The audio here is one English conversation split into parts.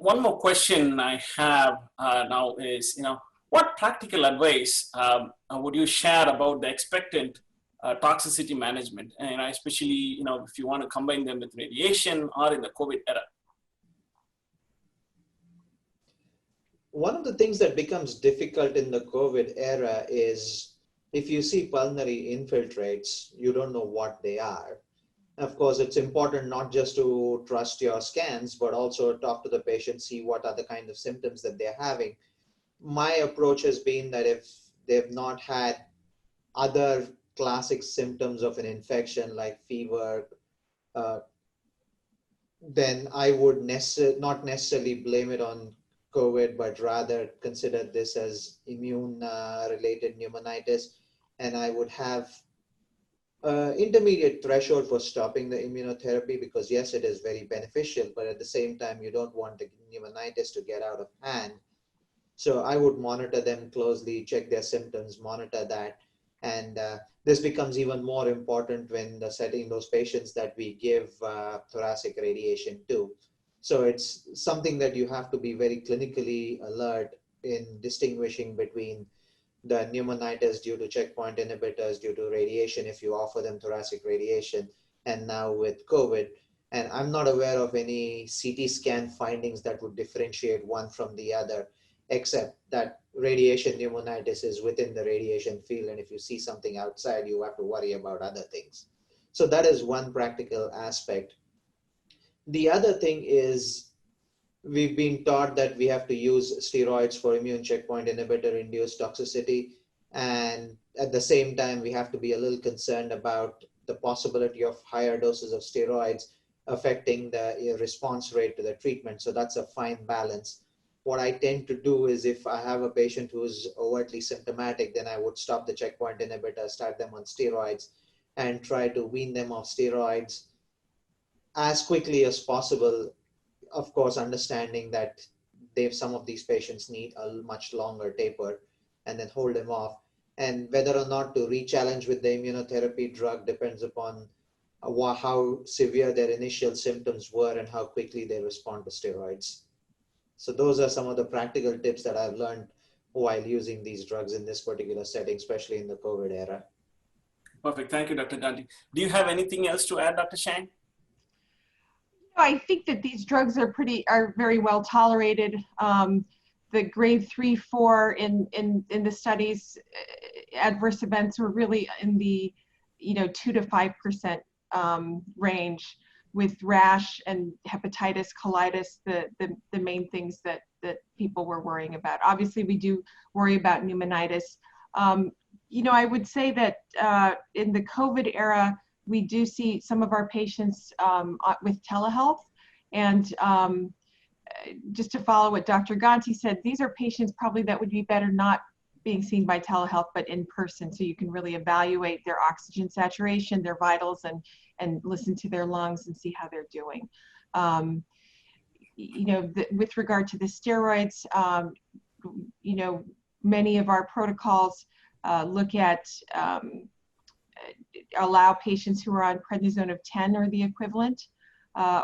one more question I have now is, what practical advice would you share about the expectant toxicity management, and especially, if you want to combine them with radiation or in the COVID era? One of the things that becomes difficult in the COVID era is if you see pulmonary infiltrates, you don't know what they are. Of course, it's important not just to trust your scans, but also talk to the patient, see what are the kind of symptoms that they're having. My approach has been that if they've not had other classic symptoms of an infection like fever, then I would not necessarily blame it on COVID, but rather consider this as immune-related pneumonitis. And I would have intermediate threshold for stopping the immunotherapy, because yes, it is very beneficial, but at the same time, you don't want the pneumonitis to get out of hand. So I would monitor them closely, check their symptoms, monitor that. And this becomes even more important when setting those patients that we give thoracic radiation to. So it's something that you have to be very clinically alert in distinguishing between the pneumonitis due to checkpoint inhibitors, due to radiation, if you offer them thoracic radiation, and now with COVID. And I'm not aware of any CT scan findings that would differentiate one from the other, except that radiation pneumonitis is within the radiation field. And if you see something outside, you have to worry about other things. So that is one practical aspect. The other thing is we've been taught that we have to use steroids for immune checkpoint inhibitor induced toxicity. And at the same time, we have to be a little concerned about the possibility of higher doses of steroids affecting the response rate to the treatment. So that's a fine balance. What I tend to do is if I have a patient who is overtly symptomatic, then I would stop the checkpoint inhibitor, start them on steroids, and try to wean them off steroids as quickly as possible. Of course, understanding that some of these patients need a much longer taper, and then hold them off. And whether or not to re-challenge with the immunotherapy drug depends upon how severe their initial symptoms were and how quickly they respond to steroids. So those are some of the practical tips that I've learned while using these drugs in this particular setting, especially in the COVID era. Perfect. Thank you, Dr. Gandhi. Do you have anything else to add, Dr. Shang? I think that these drugs are very well tolerated. The grade 3, 4 in the studies, adverse events were really in the 2 to 5% range, with rash and hepatitis, colitis, the main things that people were worrying about. Obviously, we do worry about pneumonitis. I would say that in the COVID era, we do see some of our patients with telehealth. And just to follow what Dr. Ganti said, these are patients probably that would be better not being seen by telehealth, but in person. So you can really evaluate their oxygen saturation, their vitals, and listen to their lungs and see how they're doing. With regard to the steroids, many of our protocols look at allow patients who are on prednisone of 10 or the equivalent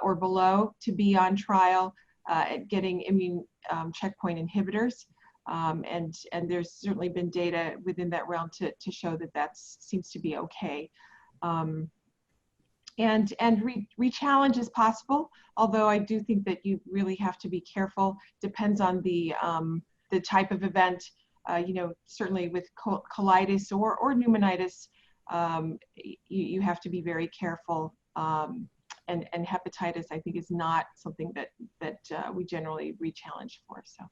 or below to be on trial at getting immune checkpoint inhibitors. And there's certainly been data within that realm to show that seems to be okay. And re-challenge is possible, although I do think that you really have to be careful. Depends on the type of event. Certainly with colitis or pneumonitis, you have to be very careful. And hepatitis, I think, is not something that we generally re-challenge for. So.